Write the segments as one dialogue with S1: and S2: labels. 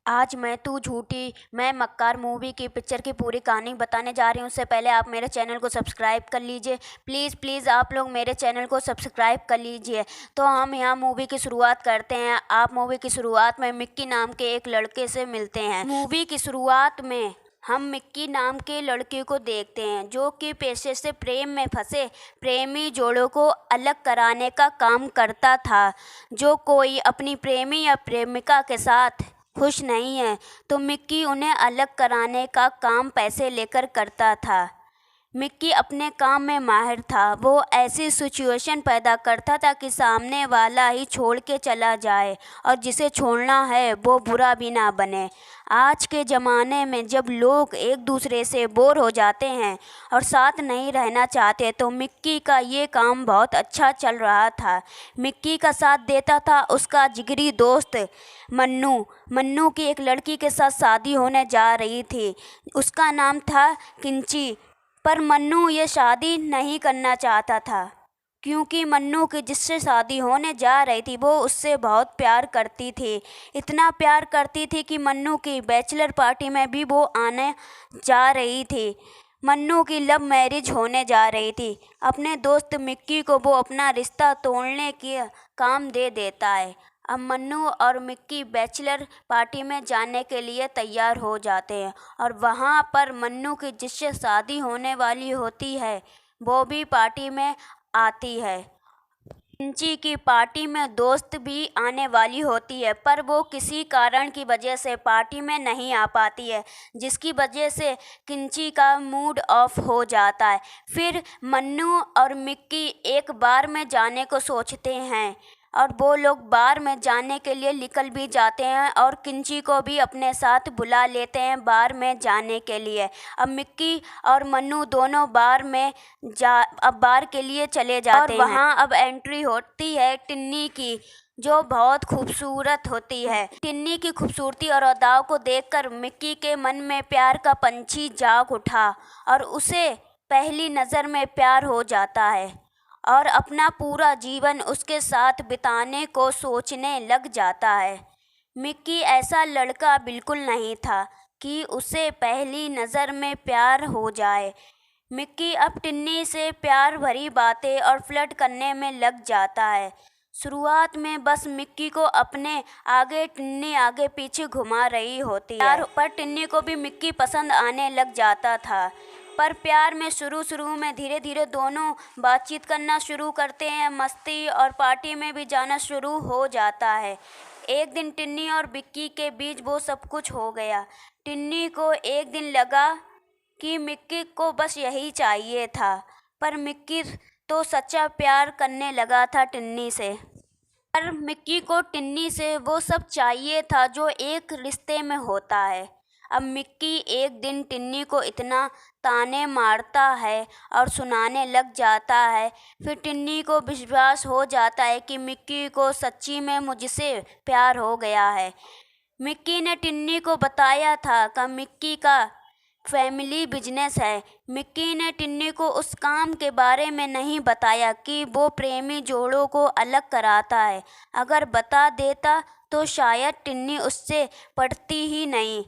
S1: आज तू झूठी मैं मक्कार मूवी की पिक्चर की पूरी कहानी बताने जा रही हूँ। उससे पहले आप मेरे चैनल को सब्सक्राइब कर लीजिए। प्लीज़ प्लीज़ आप लोग मेरे चैनल को सब्सक्राइब कर लीजिए। तो हम यहाँ मूवी की शुरुआत करते हैं। आप मूवी की शुरुआत में मिक्की नाम के एक लड़के से मिलते हैं। मूवी की शुरुआत में हम मिक्की नाम के लड़के को देखते हैं जो कि पेशे से प्रेम में फंसे प्रेमी जोड़ों को अलग कराने का काम करता था। जो कोई अपनी प्रेमी या प्रेमिका के साथ खुश नहीं है तो मिक्की उन्हें अलग कराने का काम पैसे लेकर करता था। मिक्की अपने काम में माहिर था। वो ऐसी सिचुएशन पैदा करता था कि सामने वाला ही छोड़ के चला जाए और जिसे छोड़ना है वो बुरा भी ना बने। आज के ज़माने में जब लोग एक दूसरे से बोर हो जाते हैं और साथ नहीं रहना चाहते तो मिक्की का ये काम बहुत अच्छा चल रहा था। मिक्की का साथ देता था उसका जिगरी दोस्त मन्नू। मन्नू की एक लड़की के साथ शादी होने जा रही थी। उसका नाम था किंची। पर मन्नू ये शादी नहीं करना चाहता था क्योंकि मन्नू की जिससे शादी होने जा रही थी वो उससे बहुत प्यार करती थी। इतना प्यार करती थी कि मन्नू की बैचलर पार्टी में भी वो आने जा रही थी। मन्नू की लव मैरिज होने जा रही थी। अपने दोस्त मिक्की को वो अपना रिश्ता तोड़ने के काम दे देता है। अब मन्नू और मिक्की बैचलर पार्टी में जाने के लिए तैयार हो जाते हैं और वहाँ पर मन्नू की जिससे शादी होने वाली होती है वो भी पार्टी में आती है। किंची की पार्टी में दोस्त भी आने वाली होती है पर वो किसी कारण की वजह से पार्टी में नहीं आ पाती है जिसकी वजह से किंची का मूड ऑफ हो जाता है। फिर मन्नू और मिक्की एक बार में जाने को सोचते हैं और वो लोग बार में जाने के लिए निकल भी जाते हैं और किंची को भी अपने साथ बुला लेते हैं बार में जाने के लिए। अब मिक्की और मन्नू दोनों अब बार के लिए चले जाते हैं और वहाँ अब एंट्री होती है टिन्नी की जो बहुत खूबसूरत होती है। टिन्नी की खूबसूरती और अदाओं को देखकर मिक्की के मन में प्यार का पंछी जाग उठा और उसे पहली नज़र में प्यार हो जाता है और अपना पूरा जीवन उसके साथ बिताने को सोचने लग जाता है। मिक्की ऐसा लड़का बिल्कुल नहीं था कि उसे पहली नज़र में प्यार हो जाए। मिक्की अब टिन्नी से प्यार भरी बातें और फ्लर्ट करने में लग जाता है। शुरुआत में बस मिक्की को अपने आगे टिन्नी आगे पीछे घुमा रही होती है पर टिन्नी को भी मिक्की पसंद आने लग जाता था। पर प्यार में शुरू में धीरे धीरे दोनों बातचीत करना शुरू करते हैं। मस्ती और पार्टी में भी जाना शुरू हो जाता है। एक दिन टिन्नी और मिक्की के बीच वो सब कुछ हो गया। टिन्नी को एक दिन लगा कि मिक्की को बस यही चाहिए था पर मिक्की तो सच्चा प्यार करने लगा था टिन्नी से। पर मिक्की को टिन्नी से वो सब चाहिए था जो एक रिश्ते में होता है। अब मिक्की एक दिन टिन्नी को इतना ताने मारता है और सुनाने लग जाता है। फिर टिन्नी को विश्वास हो जाता है कि मिक्की को सच्ची में मुझसे प्यार हो गया है। मिक्की ने टिन्नी को बताया था कि मिक्की का फैमिली बिजनेस है। मिक्की ने टिन्नी को उस काम के बारे में नहीं बताया कि वो प्रेमी जोड़ों को अलग कराता है। अगर बता देता तो शायद टिन्नी उससे पड़ती ही नहीं।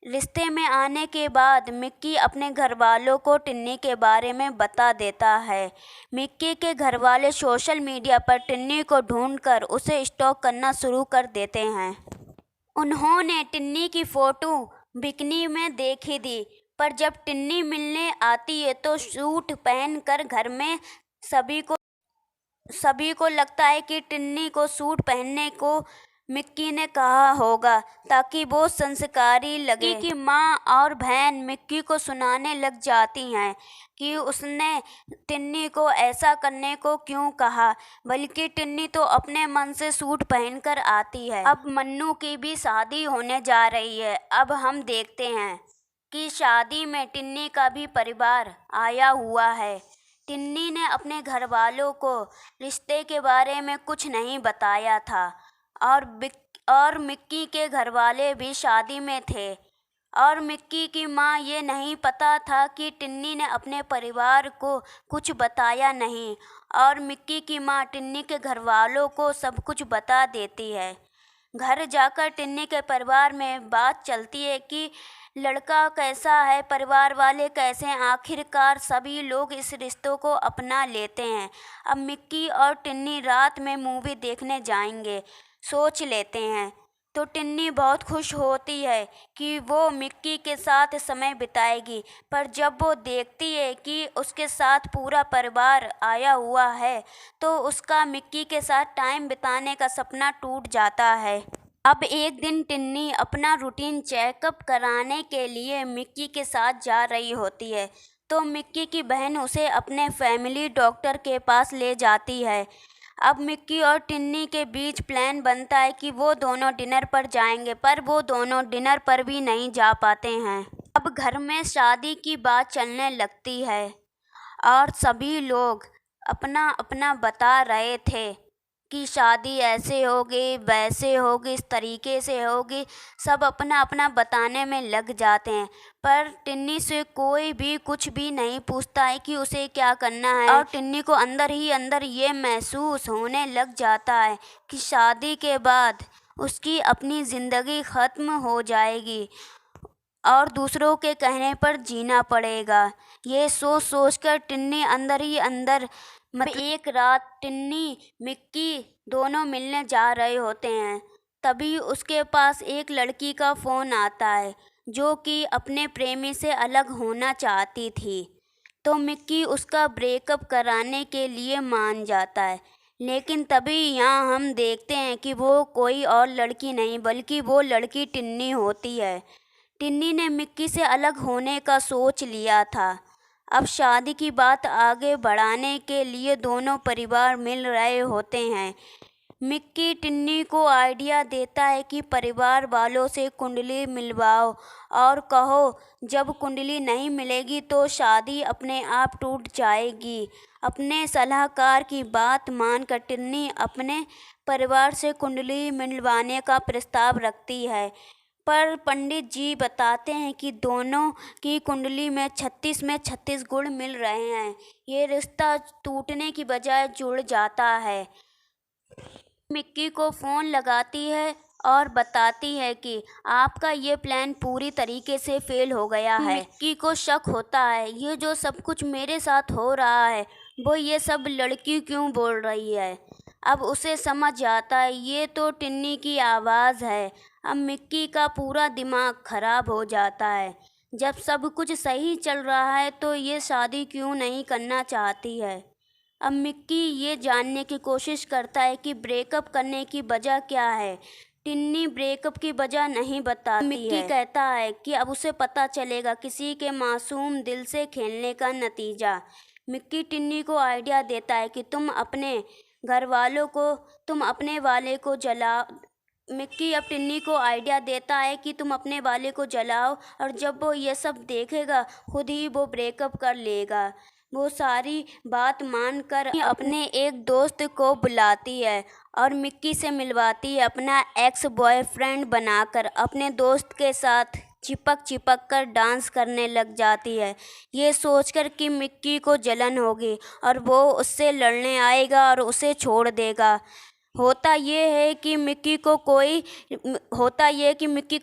S1: रिश्ते में आने के बाद मिक्की अपने घर वालों को टिन्नी के बारे में बता देता है। मिक्की के घर वाले सोशल मीडिया पर टिन्नी को ढूंढकर उसे स्टॉक करना शुरू कर देते हैं। उन्होंने टिन्नी की फ़ोटो बिकनी में देखी थी पर जब टिन्नी मिलने आती है तो सूट पहनकर घर में सभी को लगता है कि टिन्नी को सूट पहनने को मिक्की ने कहा होगा ताकि वो संस्कारी लगे। मिक्की की माँ और बहन मिक्की को सुनाने लग जाती हैं कि उसने टिन्नी को ऐसा करने को क्यों कहा, बल्कि टिन्नी तो अपने मन से सूट पहनकर आती है। अब मन्नू की भी शादी होने जा रही है। अब हम देखते हैं कि शादी में टिन्नी का भी परिवार आया हुआ है। टिन्नी ने अपने घर वालों को रिश्ते के बारे में कुछ नहीं बताया था और मिक्की के घरवाले भी शादी में थे और मिक्की की माँ ये नहीं पता था कि टिन्नी ने अपने परिवार को कुछ बताया नहीं और मिक्की की माँ टिन्नी के घरवालों को सब कुछ बता देती है। घर जाकर टिन्नी के परिवार में बात चलती है कि लड़का कैसा है, परिवार वाले कैसे हैं। आखिरकार सभी लोग इस रिश्तों को अपना लेते हैं। अब मिक्की और टिन्नी रात में मूवी देखने जाएंगे, सोच लेते हैं। तो टिन्नी बहुत खुश होती है कि वो मिक्की के साथ समय बिताएगी, पर जब वो देखती है कि उसके साथ पूरा परिवार आया हुआ है तो उसका मिक्की के साथ टाइम बिताने का सपना टूट जाता है। अब एक दिन टिन्नी अपना रूटीन चेकअप कराने के लिए मिक्की के साथ जा रही होती है, तो मिक्की की बहन उसे अपने फैमिली डॉक्टर के पास ले जाती है। अब मिक्की और टिन्नी के बीच प्लान बनता है कि वो दोनों डिनर पर जाएंगे, पर वो दोनों डिनर पर भी नहीं जा पाते हैं। अब घर में शादी की बात चलने लगती है और सभी लोग अपना अपना बता रहे थे कि शादी ऐसे होगी, वैसे होगी, इस तरीके से होगी। सब अपना अपना बताने में लग जाते हैं, पर टिन्नी से कोई भी कुछ भी नहीं पूछता है कि उसे क्या करना है। और टिन्नी को अंदर ही अंदर ये महसूस होने लग जाता है कि शादी के बाद उसकी अपनी ज़िंदगी ख़त्म हो जाएगी और दूसरों के कहने पर जीना पड़ेगा। ये सोच सोचकर टिन्नी अंदर ही अंदर एक रात टिन्नी मिक्की दोनों मिलने जा रहे होते हैं। तभी उसके पास एक लड़की का फ़ोन आता है जो कि अपने प्रेमी से अलग होना चाहती थी। तो मिक्की उसका ब्रेकअप कराने के लिए मान जाता है, लेकिन तभी यहाँ हम देखते हैं कि वो कोई और लड़की नहीं बल्कि वो लड़की टिन्नी होती है। टिन्नी ने मिक्की से अलग होने का सोच लिया था। अब शादी की बात आगे बढ़ाने के लिए दोनों परिवार मिल रहे होते हैं। मिक्की टिन्नी को आइडिया देता है कि परिवार वालों से कुंडली मिलवाओ और कहो जब कुंडली नहीं मिलेगी तो शादी अपने आप टूट जाएगी। अपने सलाहकार की बात मानकर टिन्नी अपने परिवार से कुंडली मिलवाने का प्रस्ताव रखती है, पर पंडित जी बताते हैं कि दोनों की कुंडली में 36 में 36 गुण मिल रहे हैं। ये रिश्ता टूटने की बजाय जुड़ जाता है। मिक्की को फ़ोन लगाती है और बताती है कि आपका ये प्लान पूरी तरीके से फेल हो गया है। मिक्की को शक होता है, ये जो सब कुछ मेरे साथ हो रहा है वो ये सब लड़की क्यों बोल रही है। अब उसे समझ आता है ये तो टिन्नी की आवाज़ है। अब मिक्की का पूरा दिमाग खराब हो जाता है। जब सब कुछ सही चल रहा है तो ये शादी क्यों नहीं करना चाहती है। अब मिक्की ये जानने की कोशिश करता है कि ब्रेकअप करने की वजह क्या है। टिन्नी ब्रेकअप की वजह नहीं बताती है। मिक्की कहता है कि अब उसे पता चलेगा किसी के मासूम दिल से खेलने का नतीजा। मिक्की टिन्नी को आइडिया देता है कि तुम अपने वाले को जलाओ। मिक्की अब टिन्नी को आइडिया देता है कि तुम अपने वाले को जलाओ और जब वो ये सब देखेगा खुद ही वो ब्रेकअप कर लेगा। वो सारी बात मानकर अपने एक दोस्त को बुलाती है और मिक्की से मिलवाती है। अपना एक्स बॉयफ्रेंड बनाकर अपने दोस्त के साथ चिपक कर डांस करने लग जाती है, ये सोचकर कि मिक्की को जलन होगी और वो उससे लड़ने आएगा और उसे छोड़ देगा। होता ये है कि मिक्की का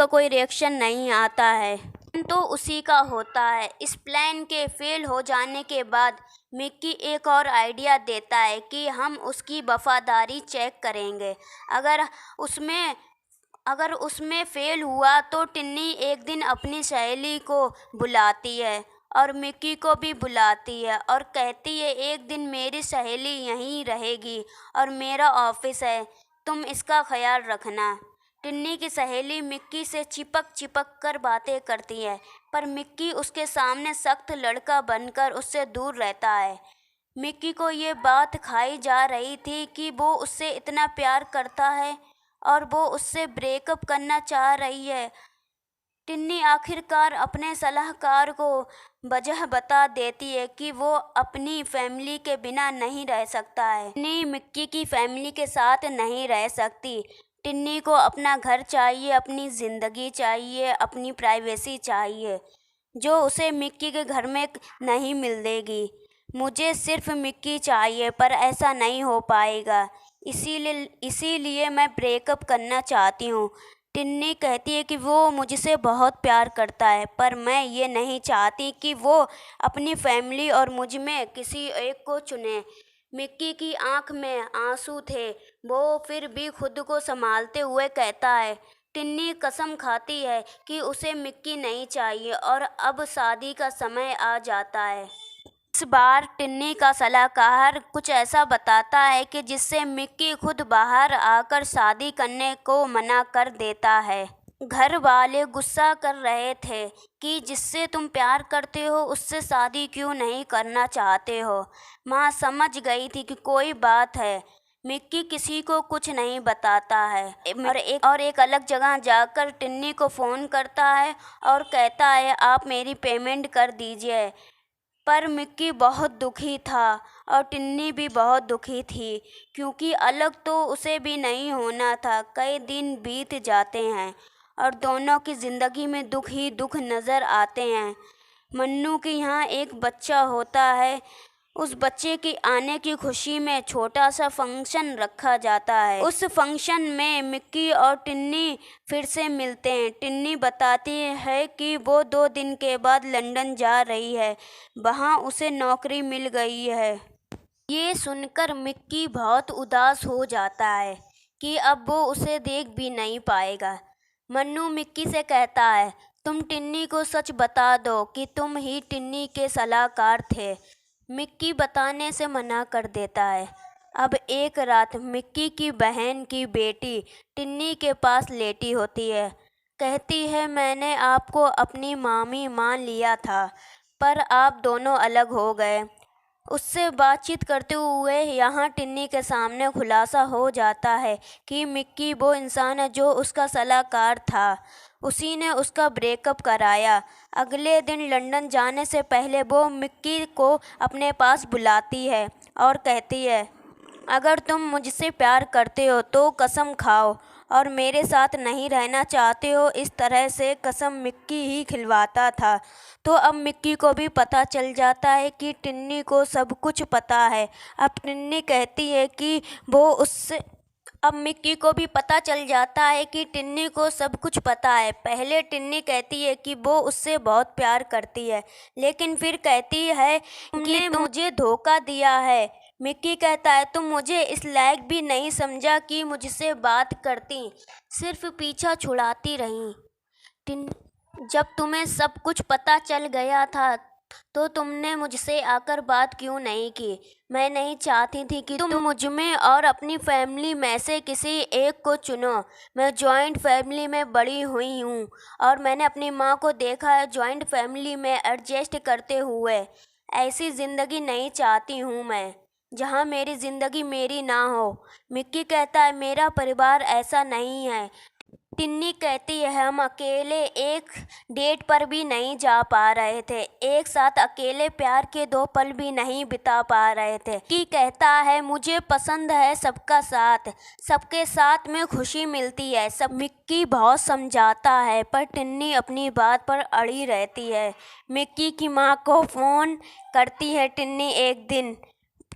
S1: कोई रिएक्शन नहीं आता है, तो उसी का होता है। इस प्लान के फेल हो जाने के बाद मिक्की एक और आइडिया देता है कि हम उसकी वफादारी चेक करेंगे। अगर उसमें फेल हुआ तो टिन्नी एक दिन अपनी सहेली को बुलाती है और मिक्की को भी बुलाती है और कहती है एक दिन मेरी सहेली यहीं रहेगी और मेरा ऑफिस है, तुम इसका ख्याल रखना। टिन्नी की सहेली मिक्की से चिपक कर बातें करती है, पर मिक्की उसके सामने सख्त लड़का बनकर उससे दूर रहता है। मिक्की को ये बात खाई जा रही थी कि वो उससे इतना प्यार करता है और वो उससे ब्रेकअप करना चाह रही है। टिन्नी आखिरकार अपने सलाहकार को वजह बता देती है कि वो अपनी फैमिली के बिना नहीं रह सकता है। टिन्नी मिक्की की फैमिली के साथ नहीं रह सकती। टिन्नी को अपना घर चाहिए, अपनी ज़िंदगी चाहिए, अपनी प्राइवेसी चाहिए, जो उसे मिक्की के घर में नहीं मिलेगी। मुझे सिर्फ मिक्की चाहिए, पर ऐसा नहीं हो पाएगा। इसीलिए मैं ब्रेकअप करना चाहती हूँ। टिन्नी कहती है कि वो मुझसे बहुत प्यार करता है, पर मैं ये नहीं चाहती कि वो अपनी फैमिली और मुझ में किसी एक को चुने। मिक्की की आंख में आंसू थे। वो फिर भी खुद को संभालते हुए कहता है। टिन्नी कसम खाती है कि उसे मिक्की नहीं चाहिए और अब शादी का समय आ जाता है। इस बार टिन्नी का सलाहकार कुछ ऐसा बताता है कि जिससे मिक्की खुद बाहर आकर शादी करने को मना कर देता है। घर वाले गुस्सा कर रहे थे कि जिससे तुम प्यार करते हो उससे शादी क्यों नहीं करना चाहते हो। माँ समझ गई थी कि कोई बात है। मिक्की किसी को कुछ नहीं बताता है और एक अलग जगह जाकर टिन्नी को फ़ोन करता है और कहता है आप मेरी पेमेंट कर दीजिए। पर मिक्की बहुत दुखी था और टिन्नी भी बहुत दुखी थी, क्योंकि अलग तो उसे भी नहीं होना था। कई दिन बीत जाते हैं और दोनों की ज़िंदगी में दुख ही दुख नज़र आते हैं। मन्नू के यहाँ एक बच्चा होता है। उस बच्चे के आने की खुशी में छोटा सा फंक्शन रखा जाता है। उस फंक्शन में मिक्की और टिन्नी फिर से मिलते हैं। टिन्नी बताती है कि वो 2 दिन के बाद लंदन जा रही है, वहाँ उसे नौकरी मिल गई है। ये सुनकर मिक्की बहुत उदास हो जाता है कि अब वो उसे देख भी नहीं पाएगा। मन्नू मिक्की से कहता है तुम टिन्नी को सच बता दो कि तुम ही टिन्नी के सलाहकार थे। मिक्की बताने से मना कर देता है। अब एक रात मिक्की की बहन की बेटी टिन्नी के पास लेटी होती है। कहती है मैंने आपको अपनी मामी मान लिया था, पर आप दोनों अलग हो गए। उससे बातचीत करते हुए यहाँ टिन्नी के सामने खुलासा हो जाता है कि मिक्की वो इंसान है जो उसका सलाहकार था। उसी ने उसका ब्रेकअप कराया। अगले दिन लंदन जाने से पहले वो मिक्की को अपने पास बुलाती है और कहती है अगर तुम मुझसे प्यार करते हो तो कसम खाओ और मेरे साथ नहीं रहना चाहते हो। इस तरह से कसम मिक्की ही खिलवाता था। तो अब मिक्की को भी पता चल जाता है कि टिन्नी को सब कुछ पता है। अब टिन्नी कहती है कि वो उससे अब मिक्की को भी पता चल जाता है कि टिन्नी को सब कुछ पता है। पहले टिन्नी कहती है कि वो उससे बहुत प्यार करती है, लेकिन फिर कहती है कि मुझे धोखा दिया है। मिक्की कहता है तुम मुझे इस लायक भी नहीं समझा कि मुझसे बात करती, सिर्फ पीछा छुड़ाती रही। जब तुम्हें सब कुछ पता चल गया था तो तुमने मुझसे आकर बात क्यों नहीं की। मैं नहीं चाहती थी कि तुम मुझ में और अपनी फैमिली में से किसी एक को चुनो। मैं जॉइंट फैमिली में बड़ी हुई हूँ और मैंने अपनी माँ को देखा है जॉइंट फैमिली में एडजस्ट करते हुए। ऐसी ज़िंदगी नहीं चाहती हूँ मैं, जहाँ मेरी ज़िंदगी मेरी ना हो। मिक्की कहता है मेरा परिवार ऐसा नहीं है। टिन्नी कहती है हम अकेले एक डेट पर भी नहीं जा पा रहे थे, एक साथ अकेले प्यार के 2 पल भी नहीं बिता पा रहे थे। मिक्की कहता है मुझे पसंद है सबका साथ, सबके साथ में खुशी मिलती है। सब मिक्की बहुत समझाता है पर टिन्नी अपनी बात पर अड़ी रहती है। मिक्की की माँ को फ़ोन करती है टिन्नी एक दिन।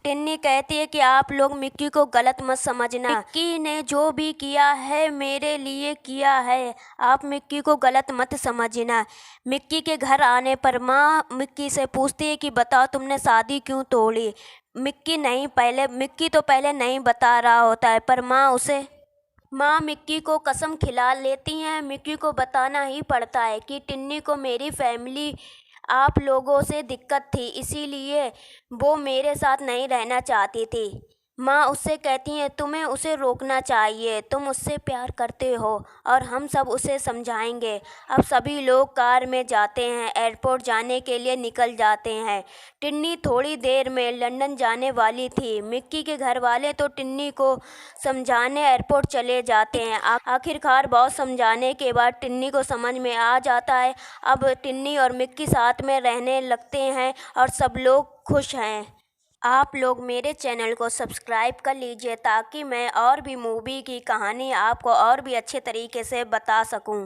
S1: टिन्नी कहती है कि आप लोग मिक्की को गलत मत समझना। मिक्की ने जो भी किया है मेरे लिए किया है, आप मिक्की को गलत मत समझना। मिक्की के घर आने पर माँ मिक्की से पूछती है कि बताओ तुमने शादी क्यों तोड़ी। मिक्की तो पहले नहीं बता रहा होता है, पर माँ मिक्की को कसम खिला लेती हैं। मिक्की को बताना ही पड़ता है कि टिन्नी को मेरी फैमिली आप लोगों से दिक्कत थी, इसीलिए वो मेरे साथ नहीं रहना चाहती थी। माँ उससे कहती हैं तुम्हें उसे रोकना चाहिए, तुम उससे प्यार करते हो और हम सब उसे समझाएंगे। अब सभी लोग कार में जाते हैं, एयरपोर्ट जाने के लिए निकल जाते हैं। टिन्नी थोड़ी देर में लंदन जाने वाली थी। मिक्की के घर वाले तो टिन्नी को समझाने एयरपोर्ट चले जाते हैं। आखिरकार बहुत समझाने के बाद टिन्नी को समझ में आ जाता है। अब टिन्नी और मिक्की साथ में रहने लगते हैं और सब लोग खुश हैं। आप लोग मेरे चैनल को सब्सक्राइब कर लीजिए ताकि मैं और भी मूवी की कहानी आपको और भी अच्छे तरीके से बता सकूं।